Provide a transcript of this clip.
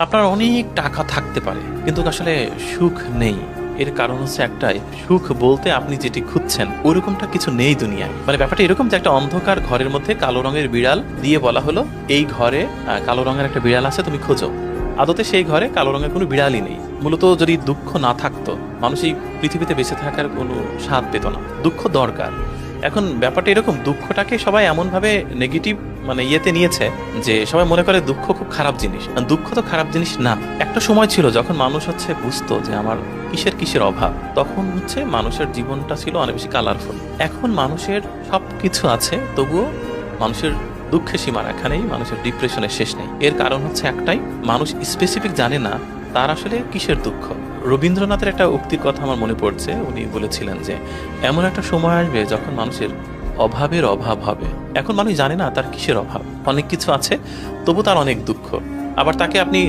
আপনার অনেক টাকা থাকতে পারে কিন্তু আসলে সুখ নেই। এর কারণ হচ্ছে একটাই, সুখ বলতে আপনি যেটি খুঁজছেন ওইরকমটা কিছু নেই দুনিয়ায়। মানে ব্যাপারটা এরকম যে একটা অন্ধকার ঘরের মধ্যে কালো রঙের বিড়াল দিয়ে বলা হলো এই ঘরে কালো রঙের একটা বিড়াল আছে, তুমি খোঁজো। আদতে সেই ঘরে কালো রঙের কোনো বিড়ালই নেই। মূলত যদি দুঃখ না থাকতো মানুষ এই পৃথিবীতে বেঁচে থাকার কোনো স্বাদ পেত না। দুঃখ দরকার। এখন ব্যাপারটা এরকম, দুঃখটাকে সবাই এমনভাবে নেগেটিভ মানে ইয়েতে নিয়েছে যে সবাই মনে করে দুঃখ খুব খারাপ জিনিস। দুঃখ তো খারাপ জিনিস না। একটা সময় ছিল যখন মানুষ বুঝতো যে আমার কিসের কিসের অভাব, তখন মানুষের জীবনটা ছিল অনেক বেশি কালারফুল। এখন মানুষের সব কিছু আছে, তবুও মানুষের দুঃখের সীমারেখা নেই, মানুষের ডিপ্রেশনের শেষ নেই। এর কারণ একটাই, মানুষ স্পেসিফিক জানে না তার আসলে কিসের দুঃখ। রবীন্দ্রনাথের একটা উক্তির কথা আমার মনে পড়ছে। উনি বলেছিলেন যে এমন একটা সময় আসবে যখন মানুষের অভাবের অভাব হবে। এখন মানুষ জানে না তার কিসের অভাব। অনেক কিছু আছে তবু তার অনেক দুঃখ। আবার তাকে আপনি